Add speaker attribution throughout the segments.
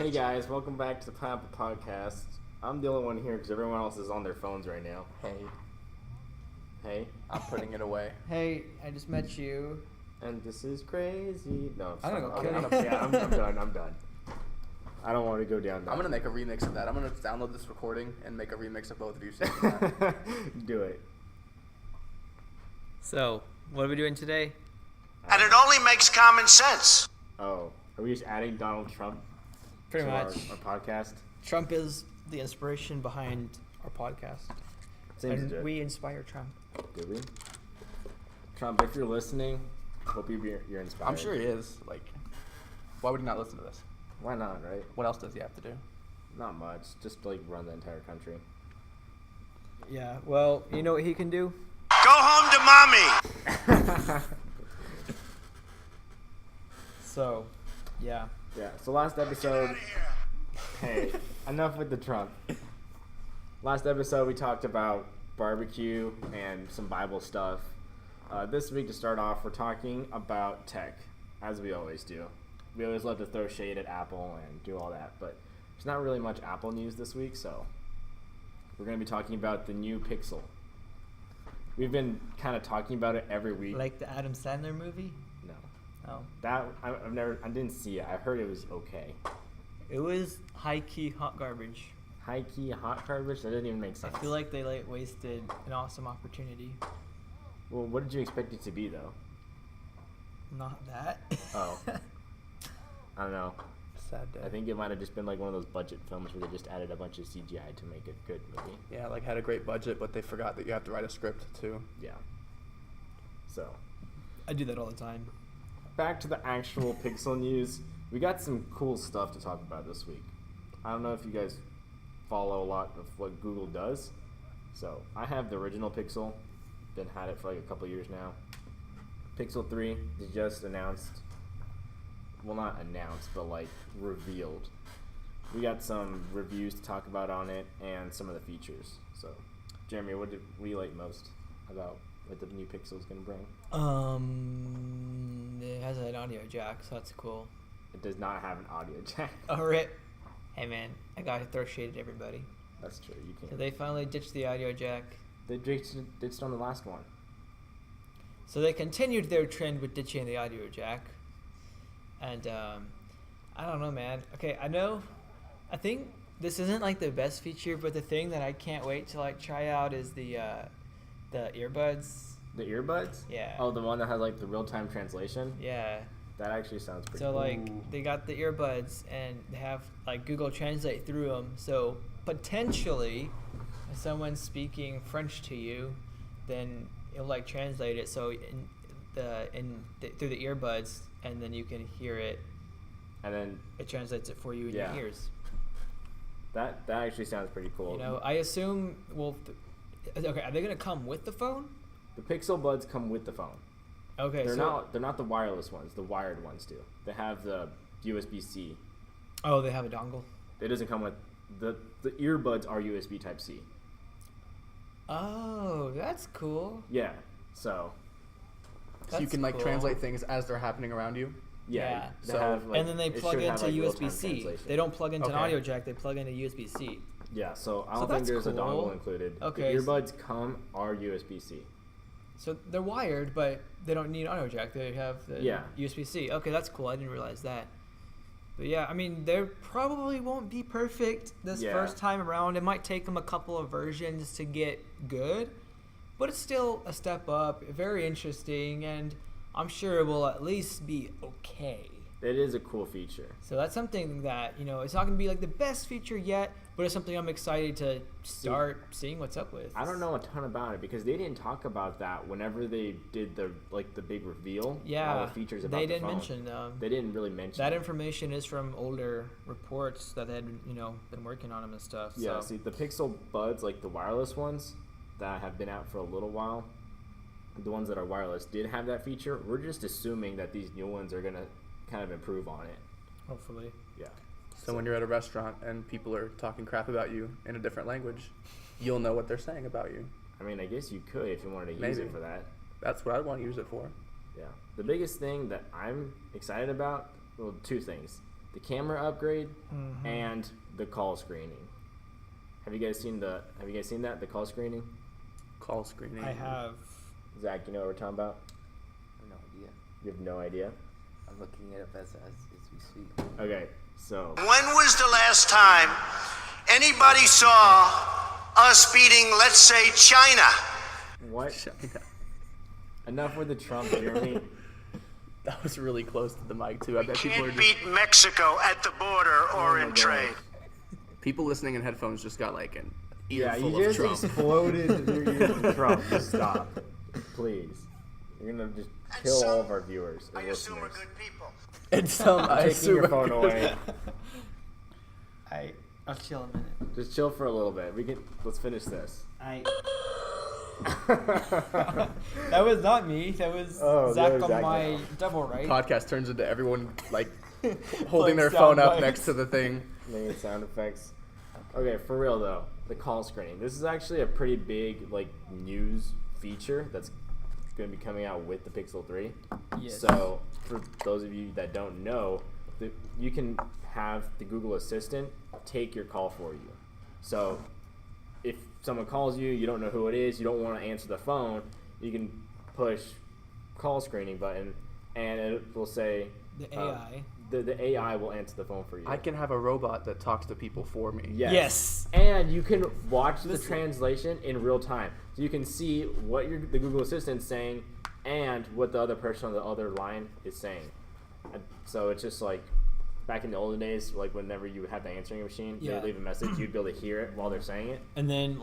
Speaker 1: Hey guys, welcome back to the Pineapple Podcast. I'm the only one here because everyone else is on their phones right now. Hey.
Speaker 2: I'm putting it away.
Speaker 3: Hey, I just met you.
Speaker 1: And this is crazy. No,
Speaker 3: I'm gonna go
Speaker 1: okay,
Speaker 3: kill you.
Speaker 1: I'm done. I don't want to go down that.
Speaker 2: I'm going to make a remix of that. I'm going to download this recording and make a remix of both of you saying that.
Speaker 1: Do it.
Speaker 3: So, what are we doing today?
Speaker 4: And it only makes common sense.
Speaker 1: Oh, are we just adding Donald Trump
Speaker 3: Pretty
Speaker 1: to
Speaker 3: much.
Speaker 1: our podcast?
Speaker 3: Trump is the inspiration behind our podcast.
Speaker 1: Seems
Speaker 3: And
Speaker 1: legit.
Speaker 3: we inspire Trump.
Speaker 1: Do we? Trump, if you're listening, hope you're inspired.
Speaker 2: I'm sure he is. Like, why would he not listen to this?
Speaker 1: Why not, right?
Speaker 2: What else does he have to do?
Speaker 1: Not much. Just run the entire country.
Speaker 3: Yeah, well, you know what he can do?
Speaker 4: Go home to mommy.
Speaker 3: So, yeah.
Speaker 1: Yeah, so last episode, hey, enough with the Trump. Last episode we talked about barbecue and some Bible stuff. This week to start off, we're talking about tech, as we always do. We always love to throw shade at Apple and do all that, but there's not really much Apple news this week, so we're going to be talking about the new Pixel. We've been kind of talking about it every week.
Speaker 3: Like the Adam Sandler movie?
Speaker 1: No.
Speaker 3: Oh.
Speaker 1: That, I didn't see it. I heard it was okay.
Speaker 3: It was high-key hot garbage.
Speaker 1: High-key hot garbage? That didn't even make sense.
Speaker 3: I feel like they wasted an awesome opportunity.
Speaker 1: Well, what did you expect it to be, though?
Speaker 3: Not that.
Speaker 1: Oh. I don't know.
Speaker 2: Sad day.
Speaker 1: I think it might have just been like one of those budget films where they just added a bunch of CGI to make a good movie.
Speaker 2: Yeah, like had a great budget, but they forgot that you have to write a script too.
Speaker 1: Yeah. So,
Speaker 3: I do that all the time.
Speaker 1: back to the actual Pixel news. We got some cool stuff to talk about this week. I don't know if you guys follow a lot of what Google does. So, I have the original Pixel. Had it for like a couple years now. Pixel 3 is just announced. Well, not announced, but like revealed. We got some reviews to talk about on it and some of the features. So, Jeremy, what do you like most about what the new Pixel is going to bring?
Speaker 3: It has an audio jack, so that's cool.
Speaker 1: It does not have an audio jack.
Speaker 3: Oh, rip. Hey, man, I gotta throw shade at everybody.
Speaker 1: That's true. You
Speaker 3: So
Speaker 1: can't.
Speaker 3: they finally ditched the audio jack.
Speaker 1: They ditched on the last one.
Speaker 3: So they continued their trend with ditching the audio jack. And I don't know, man. Okay, I think this isn't like the best feature, but the thing that I can't wait to like try out is the earbuds.
Speaker 1: The earbuds?
Speaker 3: Yeah.
Speaker 1: Oh, the one that has like the real-time translation?
Speaker 3: Yeah.
Speaker 1: That actually sounds pretty
Speaker 3: So
Speaker 1: cool.
Speaker 3: like they got the earbuds and they have like Google Translate through them. So potentially, if someone's speaking French to you, then it'll like translate it so through the earbuds, and then you can hear it.
Speaker 1: And then
Speaker 3: It translates it for you in
Speaker 1: Yeah.
Speaker 3: your ears.
Speaker 1: that actually sounds pretty cool.
Speaker 3: You know, I assume. Well, okay. Are they gonna come with the phone?
Speaker 1: The Pixel Buds come with the phone.
Speaker 3: Okay.
Speaker 1: They're
Speaker 3: so
Speaker 1: not the wireless ones. The wired ones do. They have the USB-C.
Speaker 3: oh, they have a dongle.
Speaker 1: It doesn't come with the earbuds are USB Type C.
Speaker 3: Oh, that's cool.
Speaker 1: Yeah. So
Speaker 2: So you
Speaker 3: That's
Speaker 2: can like
Speaker 3: cool.
Speaker 2: translate things as they're happening around you.
Speaker 1: yeah.
Speaker 2: So-
Speaker 1: They have, like,
Speaker 3: And then they
Speaker 1: it
Speaker 3: plug
Speaker 1: should have,
Speaker 3: into
Speaker 1: like, real-time
Speaker 3: USB-C.
Speaker 1: translation.
Speaker 3: They don't plug into an
Speaker 2: Okay.
Speaker 3: audio jack. They plug into USB-C.
Speaker 1: Yeah. So I
Speaker 3: So
Speaker 1: don't think
Speaker 3: that's
Speaker 1: there's a
Speaker 3: cool.
Speaker 1: dongle included.
Speaker 3: Okay,
Speaker 1: The
Speaker 3: so-
Speaker 1: earbuds are USB-C.
Speaker 3: So they're wired, but they don't need an audio jack. They have the
Speaker 1: Yeah.
Speaker 3: USB-C. Okay, that's cool. I didn't realize that. But yeah, I mean, they probably won't be perfect this
Speaker 1: Yeah.
Speaker 3: first time around. It might take them a couple of versions to get good, but it's still a step up. Very interesting, and I'm sure it will at least be okay.
Speaker 1: It is a cool feature.
Speaker 3: So that's something that, you know, it's not going to be like the best feature yet, but it's something I'm excited to start seeing what's up with.
Speaker 1: I don't know a ton about it because they didn't talk about that whenever they did the big reveal.
Speaker 3: Yeah,
Speaker 1: all the features about
Speaker 3: they
Speaker 1: the
Speaker 3: didn't
Speaker 1: phone.
Speaker 3: mention
Speaker 1: They didn't really mention
Speaker 3: that
Speaker 1: it.
Speaker 3: information is from older reports that they had, you know, been working on them and stuff.
Speaker 1: Yeah,
Speaker 3: so.
Speaker 1: see, the Pixel Buds, like the wireless ones that have been out for a little while, the ones that are wireless did have that feature. We're just assuming that these new ones are going to kind of improve on it.
Speaker 3: Hopefully.
Speaker 1: Yeah.
Speaker 2: So when you're at a restaurant and people are talking crap about you in a different language, you'll know what they're saying about you.
Speaker 1: I mean, I guess you could if you wanted to use
Speaker 2: Maybe.
Speaker 1: it for that.
Speaker 2: That's what I want to use it for.
Speaker 1: Yeah. The biggest thing that I'm excited about, well, two things. the camera upgrade,
Speaker 3: Mhm.
Speaker 1: and the call screening. Have you guys seen that? The call screening?
Speaker 2: Call screening.
Speaker 3: I have.
Speaker 1: Zach, you know what we're talking about?
Speaker 5: I have no idea.
Speaker 1: You have no idea?
Speaker 5: I'm looking it up as we speak.
Speaker 1: Okay, so
Speaker 4: When was the last time anybody saw us beating, let's say, China?
Speaker 1: what?
Speaker 2: China.
Speaker 1: Enough with the Trump, Jeremy.
Speaker 2: That was really close to the mic too. I
Speaker 4: We
Speaker 2: bet people are
Speaker 4: can't
Speaker 2: just,
Speaker 4: beat Mexico at the border or
Speaker 1: my
Speaker 4: in
Speaker 1: God.
Speaker 4: trade.
Speaker 2: people listening in headphones just got like an
Speaker 1: Yeah,
Speaker 2: earful
Speaker 1: you
Speaker 2: of
Speaker 1: just
Speaker 2: Trump.
Speaker 1: exploded your ears with Trump. Just stop, please. You're gonna just
Speaker 4: And
Speaker 1: kill all
Speaker 4: some,
Speaker 1: of our viewers
Speaker 4: I
Speaker 1: and
Speaker 4: assume we're
Speaker 1: listeners.
Speaker 4: good people.
Speaker 2: And some I
Speaker 1: Taking
Speaker 2: assume
Speaker 1: your phone away.
Speaker 3: I'll chill a minute.
Speaker 1: Just chill for a little bit. Let's finish this.
Speaker 3: That was not me. That was
Speaker 1: Oh,
Speaker 3: Zach
Speaker 1: that was
Speaker 3: on
Speaker 1: Zach
Speaker 3: my
Speaker 1: now.
Speaker 3: double right.
Speaker 2: Podcast turns into everyone like holding their
Speaker 3: Like
Speaker 2: phone
Speaker 3: sound
Speaker 2: up
Speaker 3: bites.
Speaker 2: next to the thing.
Speaker 1: Making sound effects. Okay, for real though, the call screening. This is actually a pretty big news feature that's going to be coming out with the Pixel 3.
Speaker 3: Yes.
Speaker 1: So for those of you that don't know, you can have the Google Assistant take your call for you. So if someone calls you, you don't know who it is, you don't want to answer the phone, you can push call screening button and it will say
Speaker 3: The AI.
Speaker 1: the AI will answer the phone for you.
Speaker 2: I can have a robot that talks to people for me.
Speaker 1: Yes. And you can watch the
Speaker 3: Listen.
Speaker 1: translation in real time. So you can see what the Google Assistant's saying and what the other person on the other line is saying. And so it's just like back in the olden days, like whenever you had the answering machine, they
Speaker 3: Yeah.
Speaker 1: would leave a message, you'd be able to hear it while they're saying it.
Speaker 3: And then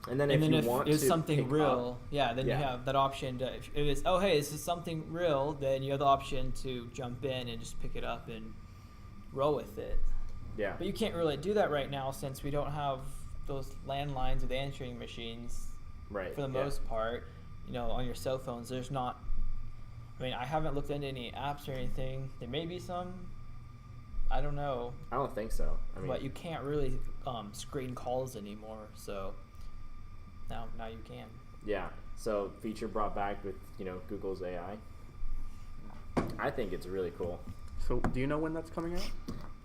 Speaker 1: And then if you want
Speaker 3: it's
Speaker 1: to
Speaker 3: something
Speaker 1: pick
Speaker 3: real,
Speaker 1: up-
Speaker 3: then
Speaker 1: Yeah.
Speaker 3: you have that option to, if it's, oh hey, this is something real, then you have the option to jump in and just pick it up and roll with it.
Speaker 1: Yeah.
Speaker 3: But you can't really do that right now since we don't have those landlines with answering machines
Speaker 1: Right.
Speaker 3: for the
Speaker 1: yeah.
Speaker 3: most part. On your cell phones, there's not. I mean, I haven't looked into any apps or anything. There may be some. I don't know.
Speaker 1: I don't think so. I mean,
Speaker 3: But you can't really screen calls anymore. So now you can.
Speaker 1: yeah. So feature brought back with, Google's AI. I think it's really cool.
Speaker 2: So do you know when that's coming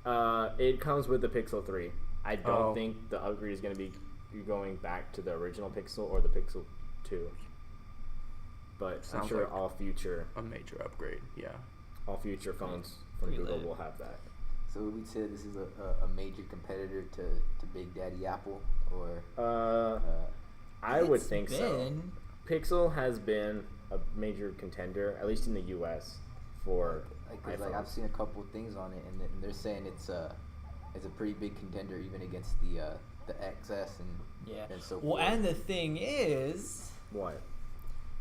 Speaker 2: out?
Speaker 1: It comes with the Pixel 3. I don't
Speaker 2: Oh.
Speaker 1: think the upgrade is going to be going back to the original Pixel or the Pixel 2. But I'm
Speaker 2: Sounds
Speaker 1: sure
Speaker 2: like-
Speaker 1: all future
Speaker 2: A major upgrade. Yeah.
Speaker 1: phones from
Speaker 3: Pretty
Speaker 1: Google
Speaker 3: lit.
Speaker 1: will have that.
Speaker 5: So would we say this is a major competitor to Big Daddy Apple, or
Speaker 1: I would
Speaker 3: It's
Speaker 1: think so.
Speaker 3: been-
Speaker 1: Pixel has been a major contender, at least in the US, for
Speaker 5: like
Speaker 1: iPhones.
Speaker 5: I've seen a couple of things on it, and they're saying it's a pretty big contender even against the XS
Speaker 3: Yeah.
Speaker 5: and so
Speaker 3: Well,
Speaker 5: forth.
Speaker 3: and the thing is,
Speaker 1: What?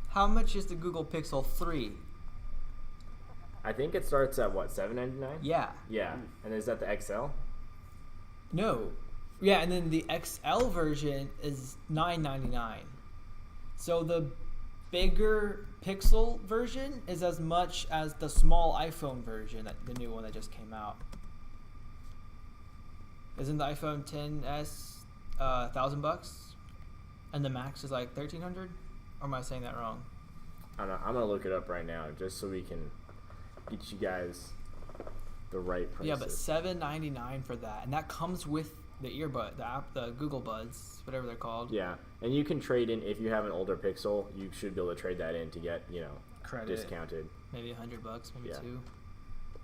Speaker 3: how much is the Google Pixel 3?
Speaker 1: I think it starts at what, $799?
Speaker 3: Yeah.
Speaker 1: Yeah. And is that the XL?
Speaker 3: No. Yeah, and then the XL version is $999. So the bigger Pixel version is as much as the small iPhone version, the new one that just came out. Isn't the iPhone XS $1,000, and the Max is like $1,300? Or am I saying that wrong?
Speaker 1: I don't know. I'm gonna look it up right now just so we can get you guys the right prices.
Speaker 3: Yeah, but $799 for that, and that comes with the earbud, the Google Buds, whatever they're called.
Speaker 1: Yeah, and you can trade in if you have an older Pixel. You should be able to trade that in to get
Speaker 3: Credit.
Speaker 1: discounted.
Speaker 3: Maybe $100, maybe
Speaker 1: Yeah.
Speaker 3: two.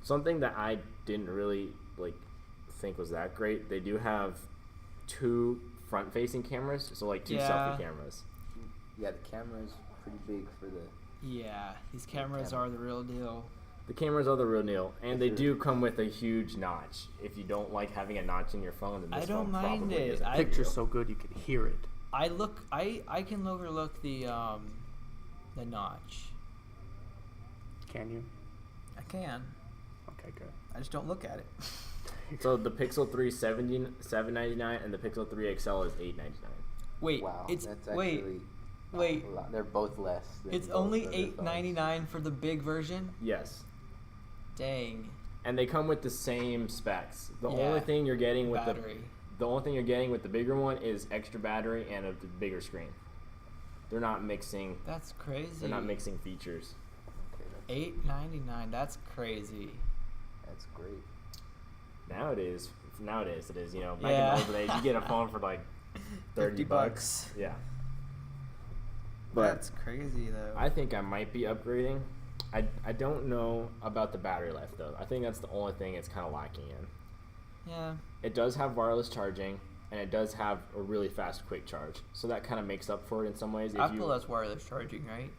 Speaker 1: Something that I didn't really think was that great. They do have 2 front-facing cameras, so 2
Speaker 3: Yeah.
Speaker 1: selfie cameras.
Speaker 5: Yeah, the camera is pretty big for the.
Speaker 3: Yeah, these cameras
Speaker 5: camera.
Speaker 3: are the real deal.
Speaker 1: The cameras are the real deal, and they
Speaker 5: Sure.
Speaker 1: do come with a huge notch. If you don't like having a notch in your phone, then this
Speaker 3: I don't
Speaker 1: phone
Speaker 3: mind
Speaker 1: probably
Speaker 3: it.
Speaker 1: isn't.
Speaker 2: Picture's so good you can hear it.
Speaker 3: I can overlook the notch.
Speaker 2: Can you?
Speaker 3: I can.
Speaker 2: Okay, good.
Speaker 3: I just don't look at it.
Speaker 1: So the Pixel 3 $799 and the Pixel 3 XL is $899.
Speaker 3: Wait,
Speaker 5: Wow,
Speaker 3: it's
Speaker 5: that's
Speaker 3: wait,
Speaker 5: actually
Speaker 3: wait.
Speaker 5: a lot. They're both less. than
Speaker 3: It's
Speaker 5: both
Speaker 3: only
Speaker 5: other
Speaker 3: $899 for the big version.
Speaker 1: Yes.
Speaker 3: Dang.
Speaker 1: And they come with the same specs. The
Speaker 3: Yeah.
Speaker 1: only thing you're getting with
Speaker 3: Battery.
Speaker 1: the only thing you're getting with the bigger one is extra battery and a bigger screen. They're not mixing.
Speaker 3: That's crazy.
Speaker 1: They're not mixing features.
Speaker 5: Okay,
Speaker 3: $899. That's crazy.
Speaker 5: that's great.
Speaker 1: Nowadays it is. You know, back
Speaker 3: Yeah.
Speaker 1: in the old days, you get a phone for like 30 bucks. Yeah. But
Speaker 3: That's crazy though.
Speaker 1: I think I might be upgrading. I don't know about the battery life though. I think that's the only thing it's kind of lacking in.
Speaker 3: Yeah.
Speaker 1: It does have wireless charging, and it does have a really fast quick charge. So that kind of makes up for it in some ways.
Speaker 3: Apple has wireless charging, right?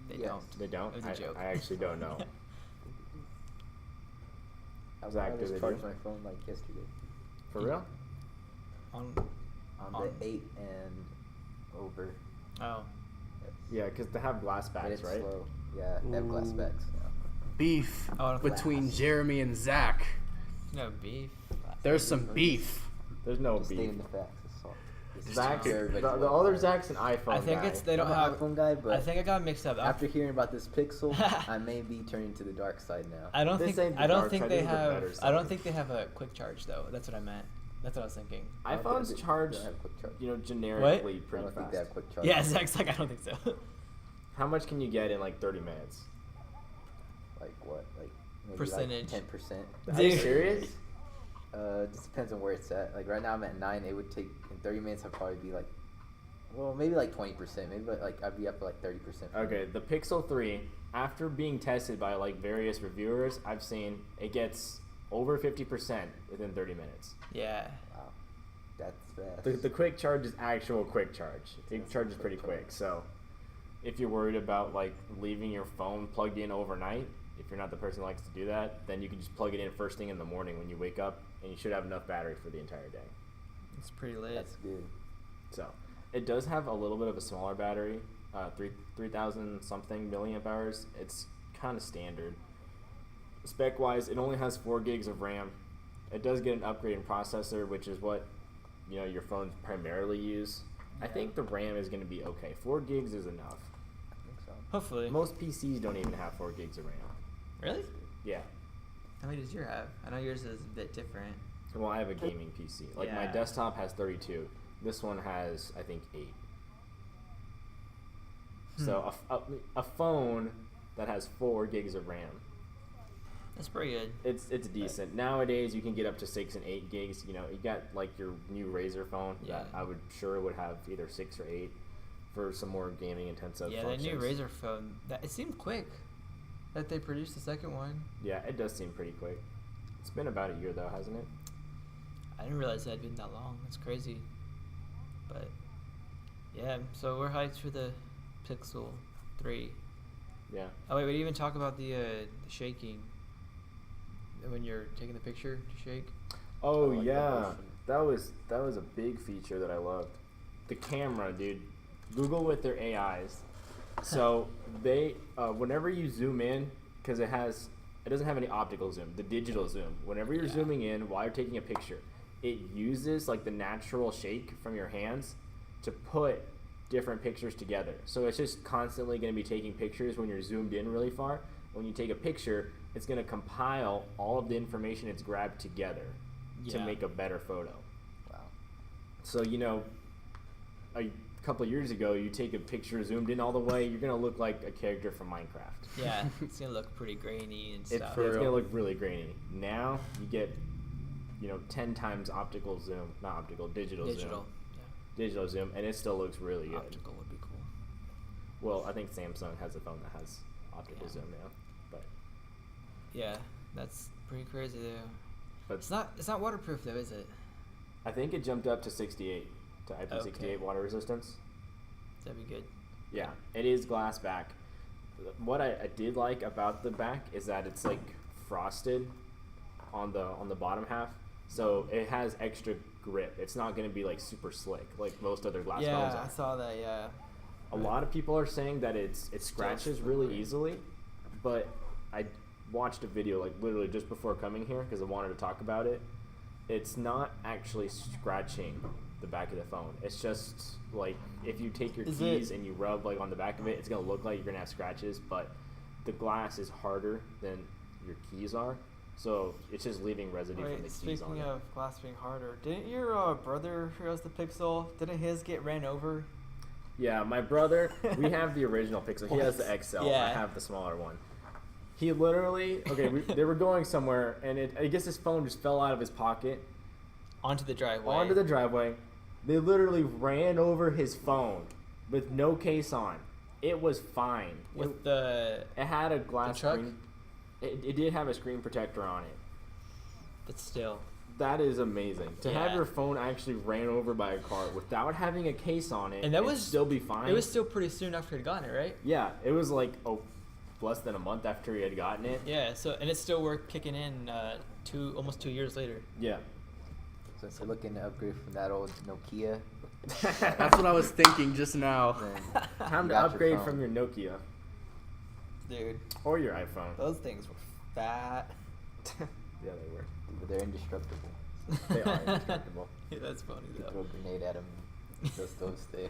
Speaker 3: They
Speaker 5: Yes.
Speaker 3: don't.
Speaker 1: They don't?
Speaker 3: It was a joke.
Speaker 1: I actually don't know.
Speaker 5: I
Speaker 1: do they
Speaker 5: just charged
Speaker 1: do?
Speaker 5: my phone like yesterday
Speaker 1: For real?
Speaker 3: On.
Speaker 5: on
Speaker 3: On-
Speaker 5: the 8 and over.
Speaker 3: Oh.
Speaker 1: Yeah, because they have glass
Speaker 5: But
Speaker 1: backs,
Speaker 5: it's
Speaker 1: right?
Speaker 5: slow. Yeah, they have glass
Speaker 2: Ooh.
Speaker 5: backs. Yeah.
Speaker 2: Beef
Speaker 3: Oh,
Speaker 2: between
Speaker 5: glass.
Speaker 2: Jeremy and Zach.
Speaker 3: No beef.
Speaker 2: There's some beef.
Speaker 1: There's no
Speaker 5: Just stay
Speaker 1: beef.
Speaker 5: in the facts. That's all. This is
Speaker 1: Zach,
Speaker 5: very
Speaker 1: the
Speaker 5: much
Speaker 1: other
Speaker 5: well.
Speaker 1: Zach's an iPhone
Speaker 3: I think
Speaker 1: guy.
Speaker 3: it's they don't
Speaker 5: I'm
Speaker 3: have.
Speaker 5: an iPhone guy, but
Speaker 3: I think I got mixed up.
Speaker 5: after hearing about this Pixel, I may be turning to the dark side now.
Speaker 3: I don't
Speaker 1: This
Speaker 3: think
Speaker 1: ain't the
Speaker 3: I don't
Speaker 1: dark
Speaker 3: think
Speaker 1: side,
Speaker 3: they
Speaker 1: this is the
Speaker 3: have.
Speaker 1: better
Speaker 3: I don't
Speaker 1: side.
Speaker 3: think they have a quick charge though. That's what I meant. That's what I was thinking.
Speaker 5: I don't think
Speaker 1: iPhones
Speaker 5: they-
Speaker 1: charge,
Speaker 5: they have quick charge.
Speaker 1: you know, generically
Speaker 5: I
Speaker 1: pretty
Speaker 5: don't think
Speaker 1: fast.
Speaker 5: they have quick charge.
Speaker 3: Yeah, Zach's like I don't think so.
Speaker 1: How much can you get in like 30 minutes?
Speaker 5: Like what? Like maybe
Speaker 3: Percentage.
Speaker 5: Like 10%.
Speaker 1: Are you
Speaker 3: Dude.
Speaker 1: serious?
Speaker 5: Just depends on where it's at. Like right now I'm at 9. It would take in 30 minutes. I'd probably be like, well, maybe like 20%. Maybe like I'd be up to like 30%.
Speaker 1: Okay, the Pixel 3, after being tested by like various reviewers, I've seen it gets over 50% within 30 minutes.
Speaker 3: Yeah.
Speaker 5: Wow, that's fast.
Speaker 1: The quick charge is actual quick charge. It
Speaker 5: That's
Speaker 1: charges
Speaker 5: quick
Speaker 1: pretty
Speaker 5: charge.
Speaker 1: quick. So if you're worried about like leaving your phone plugged in overnight, if you're not the person who likes to do that, then you can just plug it in first thing in the morning when you wake up, and you should have enough battery for the entire day.
Speaker 3: It's pretty lit.
Speaker 5: That's good.
Speaker 1: So it does have a little bit of a smaller battery, 3,000 something milliamp hours. It's kind of standard. Spec wise, it only has 4 gigs of RAM. It does get an upgrade in processor, which is what your phones primarily use. I think the RAM is going to be okay. 4 gigs is enough.
Speaker 5: I think so.
Speaker 3: Hopefully.
Speaker 1: Most PCs don't even have 4 gigs of RAM.
Speaker 3: Really?
Speaker 1: Yeah.
Speaker 3: How many does yours have? I know yours is a bit different.
Speaker 1: Well, I have a gaming PC. Like my
Speaker 3: Yeah.
Speaker 1: desktop has 32. This one has, I think, 8. So a phone that has 4 gigs of RAM,
Speaker 3: That's pretty good.
Speaker 1: it's decent. Nowadays, you can get up to 6 and 8 gigs. You know, you got like your new Razer phone that
Speaker 3: Yeah.
Speaker 1: I would would have either 6 or 8 for some more gaming intensive
Speaker 3: Yeah,
Speaker 1: functions.
Speaker 3: that new Razer phone. It seemed quick that they produced the second one.
Speaker 1: Yeah, it does seem pretty quick. It's been about a year though, hasn't it?
Speaker 3: I didn't realize that had been that long. That's crazy. But yeah, so we're hyped for the Pixel 3.
Speaker 1: Yeah.
Speaker 3: Oh wait, we didn't even talk about the shaking. When you're taking the picture to shake.
Speaker 1: Oh
Speaker 5: I like that
Speaker 1: yeah,
Speaker 5: motion.
Speaker 1: that was a big feature that I loved. The camera, dude. Google with their AIs. So they, whenever you zoom in, because it doesn't have any optical zoom. The digital zoom. Whenever you're
Speaker 3: Yeah.
Speaker 1: zooming in while you're taking a picture, it uses like the natural shake from your hands to put different pictures together. So it's just constantly going to be taking pictures when you're zoomed in really far. When you take a picture, it's going to compile all of the information it's grabbed together to
Speaker 3: Yeah.
Speaker 1: make a better photo.
Speaker 5: Wow.
Speaker 1: So, a couple of years ago, you take a picture zoomed in all the way, you're going to look like a character from Minecraft.
Speaker 3: Yeah, it's gonna look pretty grainy and
Speaker 1: It's
Speaker 3: stuff.
Speaker 1: going
Speaker 2: real.
Speaker 1: to look really grainy. Now, you get, 10 times optical zoom, not optical, digital
Speaker 3: Digital.
Speaker 1: zoom. Digital zoom, and it still looks really
Speaker 3: Yeah.
Speaker 1: good.
Speaker 3: Optical would be cool.
Speaker 1: Well, I think Samsung has a phone that has optical
Speaker 3: Yeah.
Speaker 1: zoom now. But
Speaker 3: Yeah, that's pretty crazy though.
Speaker 1: but
Speaker 3: It's not waterproof though, is it?
Speaker 1: I think it jumped up to 68, to IP68
Speaker 3: Okay.
Speaker 1: water resistance.
Speaker 3: That'd be good.
Speaker 1: Yeah, it is glass back. What I did like about the back is that it's like frosted on the bottom half, so it has extra grip. It's not going to be like super slick like most other glass phones
Speaker 3: Yeah, I
Speaker 1: are.
Speaker 3: saw that. Yeah.
Speaker 1: A lot of people are saying that it scratches really
Speaker 3: slippery.
Speaker 1: easily, but I watched a video like literally just before coming here because I wanted to talk about it. It's not actually scratching the back of the phone. It's just like if you take your
Speaker 3: Is
Speaker 1: keys
Speaker 3: it-
Speaker 1: and you rub like on the back of it, it's gonna look like you're gonna have scratches, but the glass is harder than your keys are, so it's just leaving residue from the
Speaker 3: Wait,
Speaker 1: keys on
Speaker 3: speaking
Speaker 1: it.
Speaker 3: of glass being harder, didn't your brother who has the Pixel, didn't his get ran over?
Speaker 1: Yeah, my brother, we have the original Pixel. He has the
Speaker 3: What?
Speaker 1: XL. I
Speaker 3: Yeah.
Speaker 1: have the smaller one. He literally they were going somewhere, and I guess his phone just fell out of his pocket
Speaker 3: Onto the driveway.
Speaker 1: onto the driveway. They literally ran over his phone with no case on. It was fine.
Speaker 3: With the...
Speaker 1: It had a glass
Speaker 3: truck?
Speaker 1: screen. It did have a screen protector on it.
Speaker 3: But still.
Speaker 1: That is amazing. To have
Speaker 3: Yeah.
Speaker 1: your phone actually ran over by a car without having a case on it
Speaker 3: And that
Speaker 1: and
Speaker 3: was...
Speaker 1: still be fine.
Speaker 3: It was still pretty soon after he'd gotten it, right?
Speaker 1: Yeah, it was like less than a month after he had gotten it.
Speaker 3: Yeah, so... And it's still worth kicking in almost 2 years later.
Speaker 1: Yeah.
Speaker 5: So if you're looking to upgrade from that old Nokia,
Speaker 2: That's what I was thinking just now.
Speaker 5: then
Speaker 1: Time
Speaker 5: you
Speaker 1: to
Speaker 5: got
Speaker 1: upgrade
Speaker 5: phone.
Speaker 1: from your Nokia
Speaker 3: Dude,
Speaker 1: or your iPhone.
Speaker 3: those things were fat.
Speaker 1: Yeah, they were.
Speaker 5: But they're indestructible.
Speaker 1: They are indestructible.
Speaker 3: Yeah, that's funny,
Speaker 5: You
Speaker 3: though.
Speaker 5: throw a grenade at them, just those stay.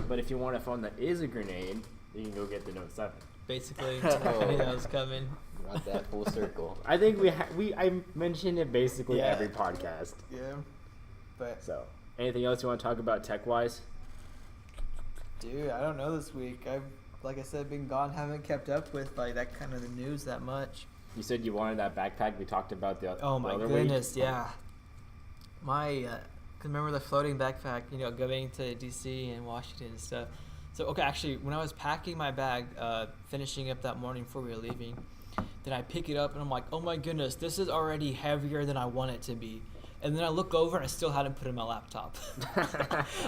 Speaker 1: But if you want a phone that is a grenade, you can go get the Note 7.
Speaker 3: Basically, I knew that was coming.
Speaker 5: Brought that full circle.
Speaker 1: I think I mentioned it basically
Speaker 3: Yeah.
Speaker 1: every podcast.
Speaker 3: Yeah. But,
Speaker 1: So, anything else you want to talk about tech-wise?
Speaker 3: dude, I don't know this week. I've, like I said, been gone. Haven't kept up with, like, that kind of the news that much.
Speaker 1: You said you wanted that backpack we talked about the
Speaker 3: Oh
Speaker 1: the
Speaker 3: my
Speaker 1: other
Speaker 3: goodness,
Speaker 1: week.
Speaker 3: yeah. Cause remember the floating backpack, going to DC and Washington and stuff. So, okay, actually, when I was packing my bag, finishing up that morning before we were leaving, then I pick it up and I'm like, oh my goodness, this is already heavier than I want it to be. And then I look over and I still hadn't put it in my laptop.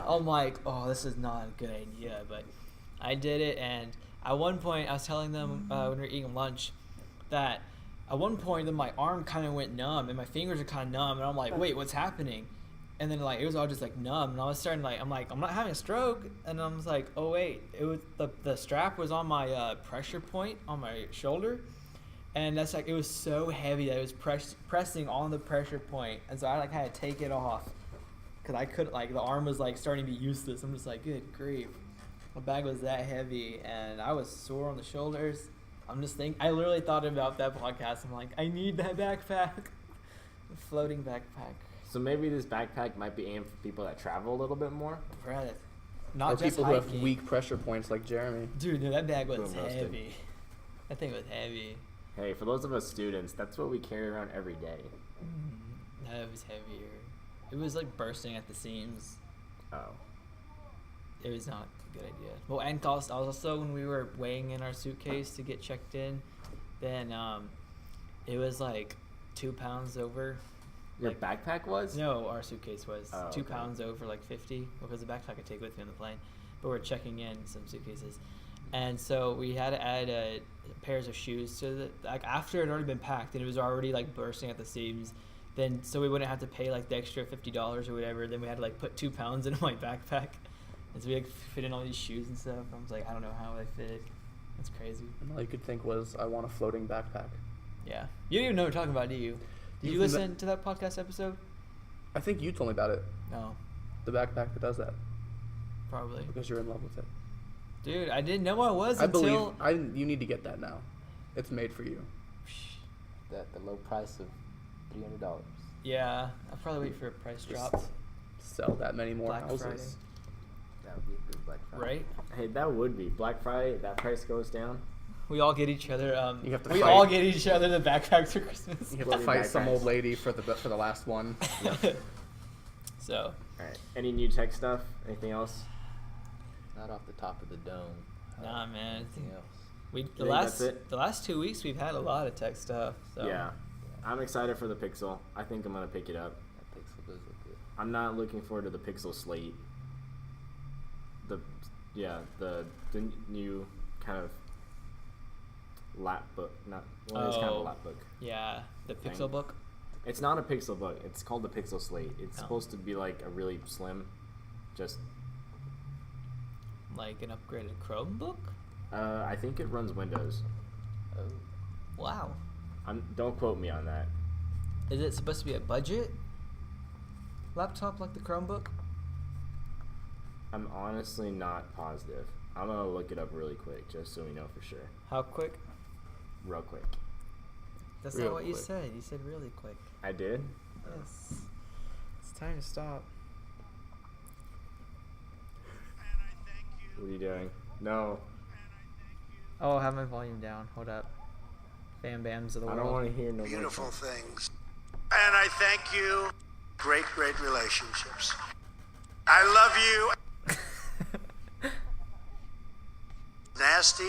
Speaker 3: I'm like, oh, this is not a good idea. But I did it, and at one point I was telling them when we were eating lunch that at one point then my arm kind of went numb and my fingers are kind of numb, and I'm like, wait, what's happening? And then like it was all just like numb, and I was starting I'm not having a stroke, and I was like, oh wait, it was the strap was on my pressure point on my shoulder, and that's like it was so heavy that it was pressing on the pressure point, and so I like had to take it off because I couldn't, like, the arm was like starting to be useless. I'm just like, good grief, my bag was that heavy, and I was sore on the shoulders. I literally thought about that podcast. I'm like, I need that backpack, the floating backpack.
Speaker 1: So maybe this backpack might be aimed for people that travel a little bit more.
Speaker 3: Right.
Speaker 2: Or
Speaker 3: Not just
Speaker 2: people who have
Speaker 3: hiking.
Speaker 2: weak pressure points like Jeremy.
Speaker 3: Dude, no, that bag was
Speaker 1: Boom roasted.
Speaker 3: heavy. That thing was heavy.
Speaker 1: Hey, for those of us students, that's what we carry around every day.
Speaker 3: No, it was heavier. It was like bursting at the seams.
Speaker 1: Oh.
Speaker 3: It was not a good idea. Well, and also when we were weighing in our suitcase to get checked in, then it was like 2 pounds over.
Speaker 1: Your backpack was?
Speaker 3: No, our suitcase was
Speaker 1: Oh,
Speaker 3: 2
Speaker 1: okay.
Speaker 3: pounds over, like 50, because the backpack I could take with me on the plane. But we're checking in some suitcases, and so we had to add pairs of shoes. So that, like, after it had already been packed and it was already like bursting at the seams, then so we wouldn't have to pay like the extra $50 or whatever. Then we had to like put 2 pounds into my backpack, and so we like fit in all these shoes and stuff. I was like, I don't know how they fit. That's crazy.
Speaker 2: And all you could think was, I want a floating backpack.
Speaker 3: Yeah, you don't even know what we're talking about, do you? Did you
Speaker 2: You've
Speaker 3: listen to that podcast episode?
Speaker 2: I think you told me about it.
Speaker 3: No,
Speaker 2: The backpack that does that.
Speaker 3: probably.
Speaker 2: Because you're in love with it.
Speaker 3: Dude, I didn't know I was
Speaker 2: I
Speaker 3: until.
Speaker 2: believe you need to get that now. It's made for you.
Speaker 5: That the low price of $300.
Speaker 3: Yeah, I'll probably wait for a price
Speaker 2: Just
Speaker 3: drop.
Speaker 2: sell that many more
Speaker 3: Black
Speaker 2: houses.
Speaker 3: Friday.
Speaker 5: That would be a good Black Friday.
Speaker 3: Right?
Speaker 1: Hey, that would be. Black Friday, that price goes down.
Speaker 3: We all get each other.
Speaker 2: You have to
Speaker 3: we
Speaker 2: fight.
Speaker 3: all get each other the backpacks for Christmas.
Speaker 2: You have to
Speaker 1: Floating
Speaker 2: fight some
Speaker 1: backpacks.
Speaker 2: old lady for the last one.
Speaker 3: So,
Speaker 1: Alright. Any new tech stuff? Anything else?
Speaker 5: Not off the top of the dome.
Speaker 3: nah, man.
Speaker 5: Anything else?
Speaker 3: The
Speaker 1: think that's it?
Speaker 3: last 2 weeks we've had a lot of tech stuff. So.
Speaker 1: Yeah. I'm excited for the Pixel. I think I'm going to pick it up.
Speaker 5: That Pixel does look good.
Speaker 1: I'm not looking forward to the Pixel Slate. The new kind of lap book. It's kind of a
Speaker 3: Oh.
Speaker 1: lap book.
Speaker 3: Yeah, the
Speaker 1: Thing.
Speaker 3: Pixel book.
Speaker 1: It's not a Pixel book. It's called the Pixel Slate. It's
Speaker 3: Oh.
Speaker 1: supposed to be like a really slim, just.
Speaker 3: Like an upgraded Chromebook.
Speaker 1: I think it runs Windows.
Speaker 5: Oh.
Speaker 3: Wow.
Speaker 1: Don't quote me on that.
Speaker 3: Is it supposed to be a budget laptop like the Chromebook?
Speaker 1: I'm honestly not positive. I'm gonna look it up really quick just so we know for sure.
Speaker 3: How quick?
Speaker 1: Real quick.
Speaker 3: That's
Speaker 2: Real
Speaker 3: not what you
Speaker 2: quick.
Speaker 3: said. You said really quick.
Speaker 1: I did?
Speaker 3: Yes. It's time to stop.
Speaker 1: What are you doing? No.
Speaker 3: Oh, I have my volume down. Hold up. Fam Bams of the
Speaker 1: I
Speaker 3: world.
Speaker 1: don't want to hear no more.
Speaker 4: Beautiful
Speaker 1: talk.
Speaker 4: things. And I thank you. Great, great relationships. I love you. Nasty.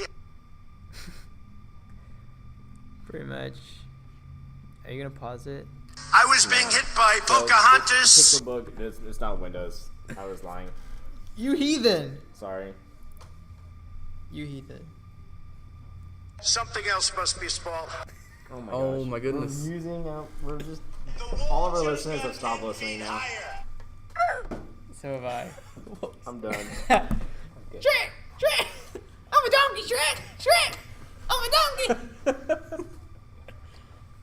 Speaker 3: Pretty much. Are you gonna pause it?
Speaker 4: I was being hit by
Speaker 1: So,
Speaker 4: Pocahontas.
Speaker 1: the pixel book, it's not Windows. I was lying.
Speaker 3: You heathen!
Speaker 1: Sorry.
Speaker 3: You heathen.
Speaker 4: Something else must be small.
Speaker 1: Oh my
Speaker 2: Oh
Speaker 1: gosh.
Speaker 2: my goodness.
Speaker 1: We're just, all of our listeners have stopped listening now.
Speaker 3: So have I.
Speaker 1: I'm done.
Speaker 3: Shrek! Shrek! I'm a donkey, Shrek! Shrek! I'm a donkey!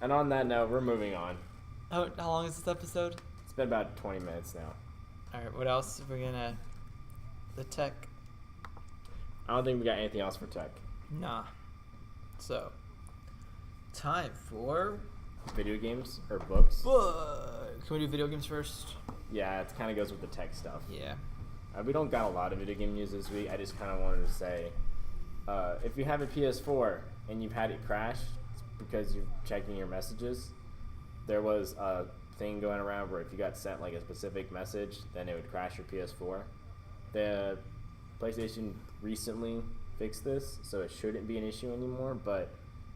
Speaker 1: And on that note, we're moving on.
Speaker 3: How long is this episode?
Speaker 1: It's been about 20 minutes now.
Speaker 3: Alright, what else? We're gonna... The tech?
Speaker 1: I don't think we got anything else for tech.
Speaker 3: Nah. So... Time for...
Speaker 1: Video games or books?
Speaker 3: Can we do video games first?
Speaker 1: Yeah, it kind of goes with the tech stuff.
Speaker 3: Yeah.
Speaker 1: We don't got a lot of video game news this week. I just kind of wanted to say, if you have a PS4 and you've had it crash because you're checking your messages, there was a thing going around where if you got sent like a specific message, then it would crash your PS4. The PlayStation recently fixed this, so it shouldn't be an issue anymore, but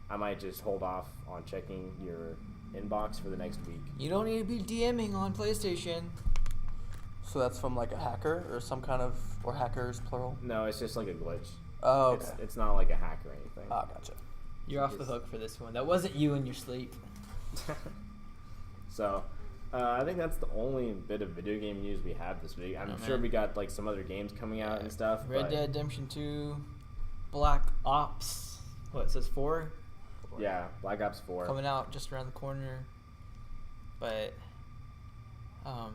Speaker 1: I might just hold off on checking your inbox for the next week.
Speaker 3: You don't need to be DMing on PlayStation.
Speaker 2: So that's from like a hacker or some kind of, or hackers plural?
Speaker 1: No, it's just like a glitch.
Speaker 2: Oh, okay.
Speaker 1: It's not like a hack or anything.
Speaker 2: Ah, gotcha.
Speaker 3: You're off the hook for this one. That wasn't you in your sleep.
Speaker 1: So, I think that's the only bit of video game news we have this week. I'm
Speaker 3: Oh,
Speaker 1: sure
Speaker 3: man.
Speaker 1: we got like some other games coming out and stuff.
Speaker 3: Red
Speaker 1: but
Speaker 3: Dead Redemption 2, Black Ops. What, it says 4?
Speaker 1: Yeah, Black Ops 4.
Speaker 3: Coming out just around the corner. But,
Speaker 1: I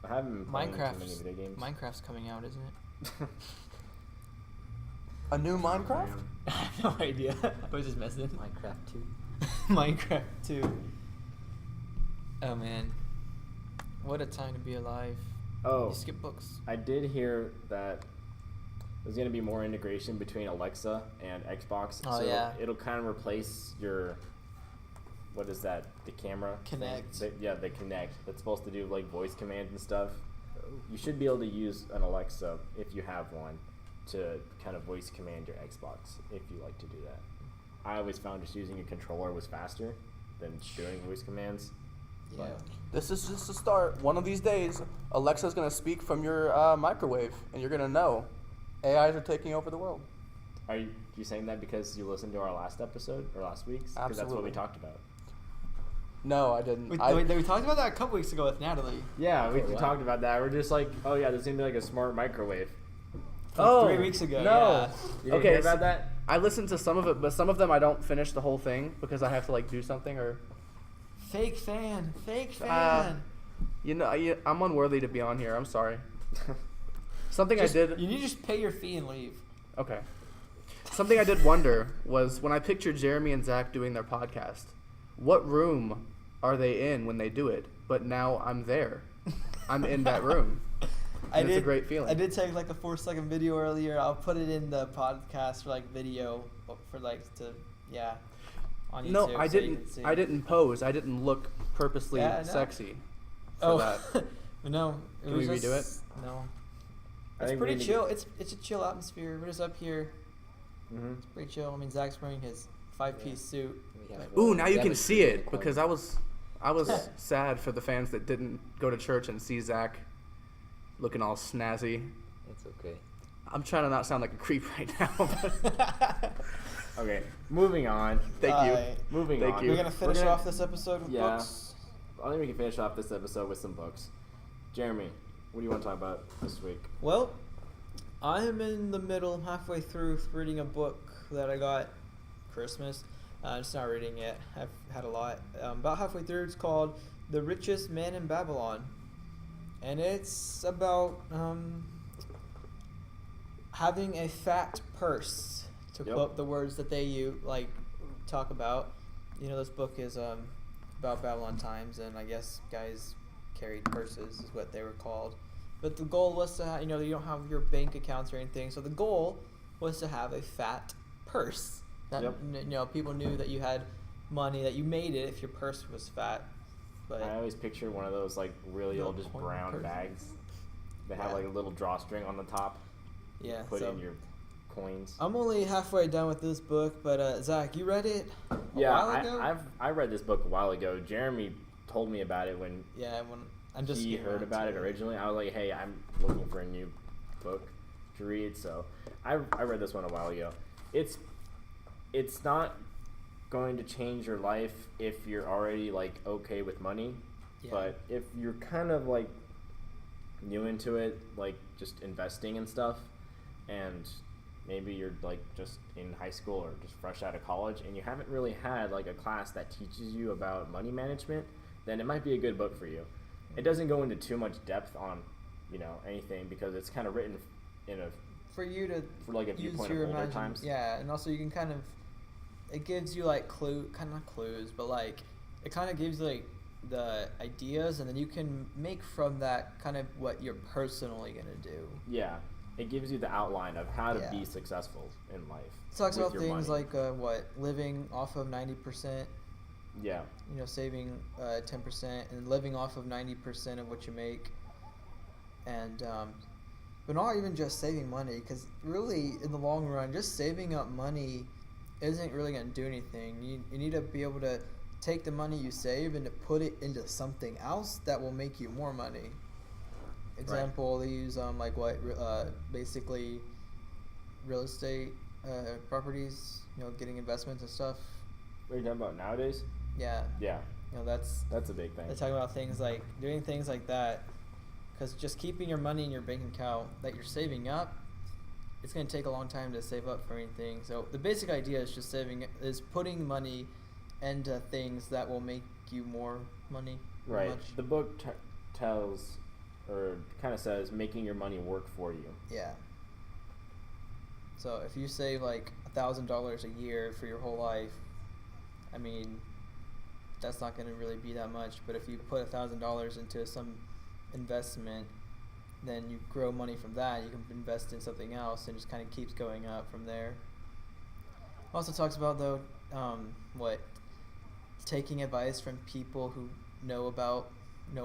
Speaker 1: haven't been playing too many
Speaker 3: Minecraft's,
Speaker 1: video games.
Speaker 3: Minecraft's coming out, isn't it?
Speaker 2: A new Minecraft?
Speaker 3: I have no idea. I was just messing.
Speaker 5: Minecraft 2.
Speaker 3: Minecraft 2. Oh man. What a time to be alive.
Speaker 1: Oh,
Speaker 3: You skip books.
Speaker 1: I did hear that there's going to be more integration between Alexa and Xbox.
Speaker 3: Oh,
Speaker 1: so
Speaker 3: yeah.
Speaker 1: it'll kind of replace your, what is that, the camera? thing?
Speaker 3: Kinect.
Speaker 1: The Kinect. That's supposed to do like voice commands and stuff. You should be able to use an Alexa, if you have one, to kind of voice command your Xbox, if you like to do that. I always found just using a controller was faster than doing voice commands.
Speaker 3: Yeah.
Speaker 2: This is just a start. One of these days, Alexa's going to speak from your microwave, and you're going to know AIs are taking over the world.
Speaker 1: Are you saying that because you listened to our last episode, or last week's? Because that's what we
Speaker 2: Absolutely.
Speaker 1: talked about.
Speaker 2: No, I didn't.
Speaker 3: We
Speaker 2: I,
Speaker 3: talked about that a couple weeks ago with Natalie.
Speaker 1: Yeah, we
Speaker 5: Oh, wow.
Speaker 1: talked about that. We're just like, oh yeah, there's gonna be like a smart microwave.
Speaker 2: Oh,
Speaker 3: 3 weeks ago.
Speaker 2: no.
Speaker 1: You didn't
Speaker 2: Okay,
Speaker 1: hear about
Speaker 2: so-
Speaker 1: that?
Speaker 2: I listened to some of it, but some of them I don't finish the whole thing because I have to like do something or,
Speaker 3: Fake fan. Fake fan.
Speaker 2: I'm unworthy to be on here. I'm sorry. Something
Speaker 3: Just-
Speaker 2: I did.
Speaker 3: You need to just pay your fee and leave.
Speaker 2: Okay. Something I did wonder was when I pictured Jeremy and Zach doing their podcast, what room are they in when they do it? But now I'm there. I'm in that room. And it's a great feeling.
Speaker 3: I did take like a 4-second video earlier. I'll put it in the podcast for like video for like to on YouTube.
Speaker 2: No,
Speaker 3: so
Speaker 2: I
Speaker 3: you
Speaker 2: didn't.
Speaker 3: can see.
Speaker 2: I didn't pose. I didn't look purposely
Speaker 3: Yeah, I know.
Speaker 2: sexy. For
Speaker 3: Oh,
Speaker 2: that.
Speaker 3: but no. It
Speaker 2: Can
Speaker 3: was
Speaker 2: we redo
Speaker 3: just- No.
Speaker 1: I
Speaker 3: It's
Speaker 1: think
Speaker 3: pretty
Speaker 1: we need
Speaker 3: chill. It's a chill atmosphere. We're just up here.
Speaker 1: Mm-hmm.
Speaker 3: It's pretty chill. I mean, Zach's wearing his 5-piece suit.
Speaker 5: We have,
Speaker 2: Ooh, now
Speaker 5: we
Speaker 2: you
Speaker 5: have
Speaker 2: can
Speaker 5: a
Speaker 2: see
Speaker 5: tree in the
Speaker 2: it
Speaker 5: corner.
Speaker 2: because I was sad for the fans that didn't go to church and see Zach looking all snazzy.
Speaker 5: It's okay.
Speaker 2: I'm trying to not sound like a creep right now.
Speaker 1: Okay, moving on.
Speaker 2: Thank you.
Speaker 3: Alright.
Speaker 1: Moving
Speaker 2: Thank
Speaker 1: on.
Speaker 2: you.
Speaker 3: We're gonna finish
Speaker 1: gonna-
Speaker 3: off this episode with
Speaker 1: Yeah.
Speaker 3: books.
Speaker 1: I think we can finish off this episode with some books. Jeremy, what do you want to talk about this week?
Speaker 3: Well, I am in the middle. I'm halfway through reading a book that I got Christmas. Just not reading it. I've had a lot. About halfway through. It's called The Richest Man in Babylon, and it's about having a fat purse. To
Speaker 1: Yep.
Speaker 3: quote the words that they talk about. You know, this book is about Babylon times, and I guess guys carried purses is what they were called. But the goal was to you don't have your bank accounts or anything. So the goal was to have a fat purse. That
Speaker 1: Yep.
Speaker 3: people knew that you had money that you made it if your purse was fat. But
Speaker 1: I always picture one of those like really
Speaker 3: The
Speaker 1: old, just
Speaker 3: coin
Speaker 1: brown
Speaker 3: purse.
Speaker 1: bags that have
Speaker 3: Yeah.
Speaker 1: like a little drawstring on the top.
Speaker 3: yeah,
Speaker 1: Put
Speaker 3: so
Speaker 1: in your coins.
Speaker 3: I'm only halfway done with this book, but Zach, you read it a
Speaker 1: Yeah,
Speaker 3: while ago?
Speaker 1: I read this book a while ago. Jeremy told me about it when
Speaker 3: Yeah, when I'm just
Speaker 1: he
Speaker 3: getting
Speaker 1: heard
Speaker 3: around
Speaker 1: about
Speaker 3: to
Speaker 1: it originally. I was like, hey, I'm looking for a new book to read. So I read this one a while ago. It's not going to change your life if you're already like okay with money,
Speaker 3: Yeah.
Speaker 1: but if you're kind of like new into it, like just investing and stuff, and maybe you're like just in high school or just fresh out of college and you haven't really had like a class that teaches you about money management, then it might be a good book for you. It doesn't go into too much depth on, anything, because it's kind of written in a
Speaker 3: for you to
Speaker 1: for like a
Speaker 3: use
Speaker 1: viewpoint
Speaker 3: your
Speaker 1: of older
Speaker 3: imagine.
Speaker 1: times.
Speaker 3: Yeah, and also you can kind of, it gives you like not clues, but like it kind of gives you like the ideas, and then you can make from that kind of what you're personally gonna do.
Speaker 1: Yeah, it gives you the outline of how to
Speaker 3: Yeah.
Speaker 1: be successful in life.
Speaker 3: It talks
Speaker 1: with
Speaker 3: about
Speaker 1: your
Speaker 3: things
Speaker 1: money.
Speaker 3: like living off of 90%,
Speaker 1: Yeah,
Speaker 3: saving 10% and living off of 90% of what you make, and but not even just saving money, because really in the long run, just saving up money isn't really going to do anything. You need to be able to take the money you save and to put it into something else that will make you more money. Example, they use basically real estate properties, getting investments and stuff.
Speaker 1: what are you talking about nowadays?
Speaker 3: Yeah,
Speaker 1: Yeah,
Speaker 3: that's
Speaker 1: that's a big thing.
Speaker 3: they're talking about things like doing things like that, because just keeping your money in your bank account that you're saving up, it's going to take a long time to save up for anything. So the basic idea is just putting money into things that will make you more money. pretty
Speaker 1: Right.
Speaker 3: much.
Speaker 1: The book tells, or kind of says, making your money work for you.
Speaker 3: Yeah. So if you save like $1,000 a year for your whole life, I mean, that's not going to really be that much. But if you put $1,000 into some investment, then you grow money from that. You can invest in something else, and it just kind of keeps going up from there. Also talks about taking advice from people who know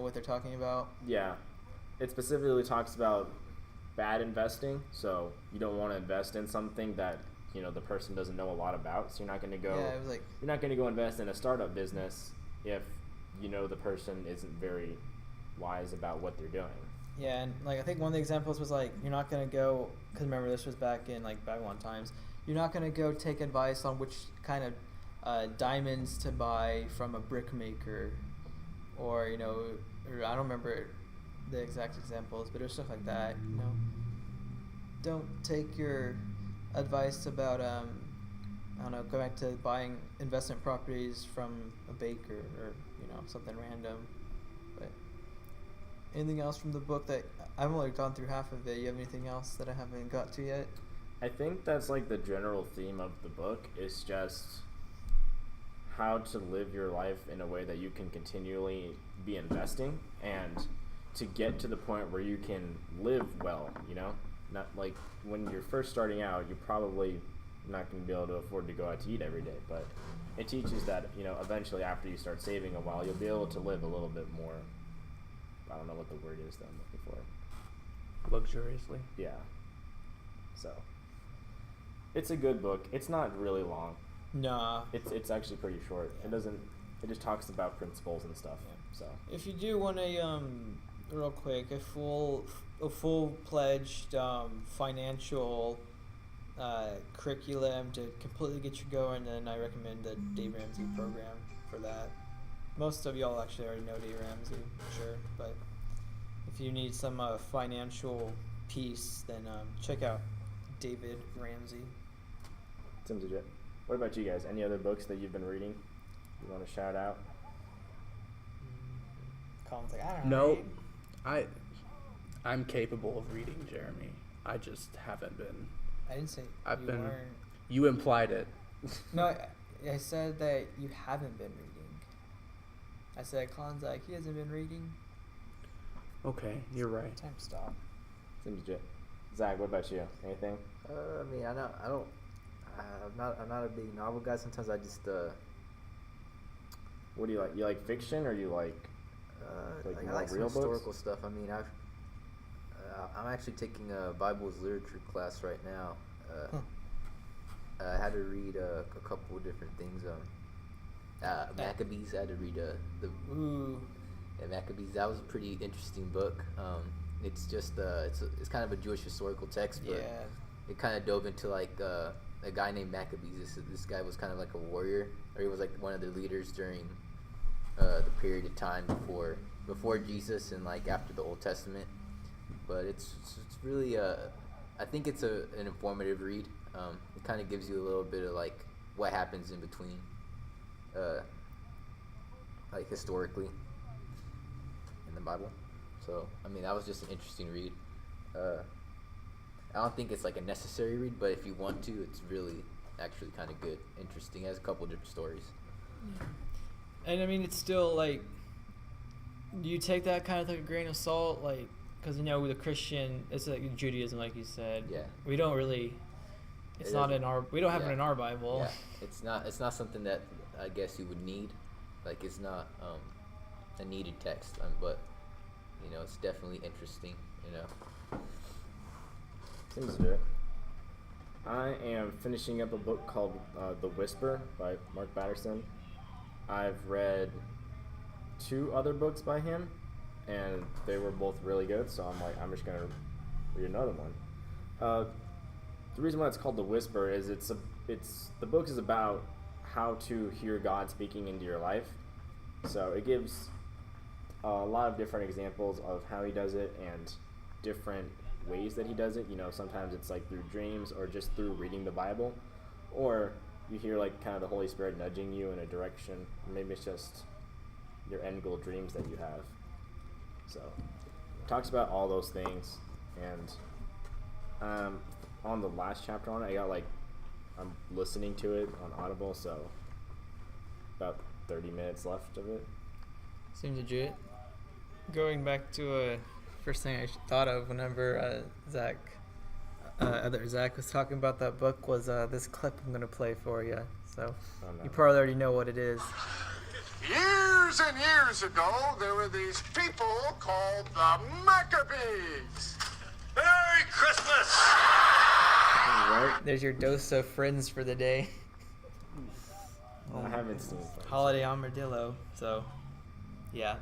Speaker 3: what they're talking about.
Speaker 1: Yeah, it specifically talks about bad investing. So you don't want to invest in something that the person doesn't know a lot about. So you're not going to go.
Speaker 3: Yeah, it was like,
Speaker 1: You're not going to go invest in a startup business if the person isn't very wise about what they're doing.
Speaker 3: yeah, and like I think one of the examples was like, you're not gonna go, because remember this was back in like Babylon times. You're not gonna go take advice on which kind of diamonds to buy from a brickmaker, or or I don't remember the exact examples, but it was stuff like that. Don't take your advice about I don't know, go back to buying investment properties from a baker or something random. But anything else from the book that I've only gone through half of it? You have anything else that I haven't got to yet?
Speaker 1: I think that's like the general theme of the book is just how to live your life in a way that you can continually be investing and to get to the point where you can live well, Not like when you're first starting out, you're probably not going to be able to afford to go out to eat every day, but it teaches that, eventually after you start saving a while, you'll be able to live a little bit more, I don't know what the word is that I'm looking for.
Speaker 2: Luxuriously.
Speaker 1: Yeah. So, it's a good book. It's not really long.
Speaker 3: Nah.
Speaker 1: It's actually pretty short. It just talks about principles and stuff.
Speaker 3: Yeah.
Speaker 1: So,
Speaker 3: If you do want real quick, a full-fledged financial curriculum to completely get you going, then I recommend the Dave Ramsey program for that. Most of y'all actually already know Dave Ramsey, I'm sure, but if you need some financial piece, then check out David Ramsey.
Speaker 1: seems legit. What about you guys? Any other books that you've been reading you want to shout out?
Speaker 3: Colin's like, I don't know.
Speaker 2: No, I'm capable of reading, Jeremy. I just haven't been.
Speaker 3: I didn't say
Speaker 2: I've
Speaker 3: you
Speaker 2: been-
Speaker 3: weren't.
Speaker 2: You implied it.
Speaker 3: No, I said that you haven't been reading. I said Colin's like, he hasn't been reading.
Speaker 2: Okay, you're right.
Speaker 3: Time to stop.
Speaker 1: Seems legit. Zach, what about you? Anything?
Speaker 5: I mean, I'm not a big novel guy. Sometimes I just
Speaker 1: What do you like? You like fiction or you like
Speaker 5: Like,
Speaker 1: more
Speaker 5: I like some
Speaker 1: real books?
Speaker 5: historical stuff. I mean, I'm actually taking a Bibles literature class right now. I had to read a couple of different things. Maccabees. I had to read Maccabees. That was a pretty interesting book. It's just it's kind of a Jewish historical text, but it kind of dove into like a guy named Maccabees. This guy was kind of like a warrior, or he was like one of the leaders during the period of time before Jesus and like after the Old Testament. But it's really I think it's an informative read. It kind of gives you a little bit of like what happens in between, like historically in the Bible. So I mean that was just an interesting read. I don't think it's like a necessary read, but if you want to, it's really actually kind of good, interesting. It has a couple of different stories.
Speaker 3: And I mean, it's still like, do you take that kind of like a grain of salt, like, because with the Christian, it's like Judaism, like you said.
Speaker 5: Yeah.
Speaker 3: We don't really. It's not in our. We don't have it in our Bible.
Speaker 5: Yeah. It's not something that I guess you would need. Like it's not a needed text, but it's definitely interesting.
Speaker 1: Seems good. I am finishing up a book called The Whisper by Mark Batterson. I've read 2 other books by him, and they were both really good, so I'm just going to read another one. The reason why it's called The Whisper is the book is about how to hear God speaking into your life. So it gives a lot of different examples of how he does it and different ways that he does it. Sometimes it's like through dreams or just through reading the Bible, or you hear like kind of the Holy Spirit nudging you in a direction. Maybe it's just your end goal dreams that you have. So it talks about all those things, and on the last chapter on it, I'm listening to it on Audible, so about 30 minutes left of it.
Speaker 3: Seems legit. Going back to a first thing I thought of whenever Zach was talking about that book was this clip I'm gonna play for you. So you probably already know what it is.
Speaker 6: Years and years ago, there were these people called the Maccabees.
Speaker 4: Merry Christmas!
Speaker 1: Right?
Speaker 3: There's your dose of Friends for the day.
Speaker 1: I haven't seen it.
Speaker 3: Holiday Armadillo. So, yeah,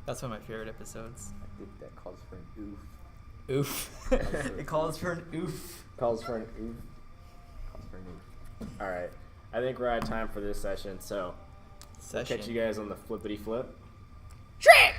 Speaker 3: that's one of my favorite episodes.
Speaker 5: I think that calls for an oof.
Speaker 3: Oof. It calls for an oof.
Speaker 1: Calls for an oof.
Speaker 5: Calls for an oof.
Speaker 1: All right. I think we're out of time for this session, so we'll catch you guys on the flippity flip.
Speaker 3: Trick!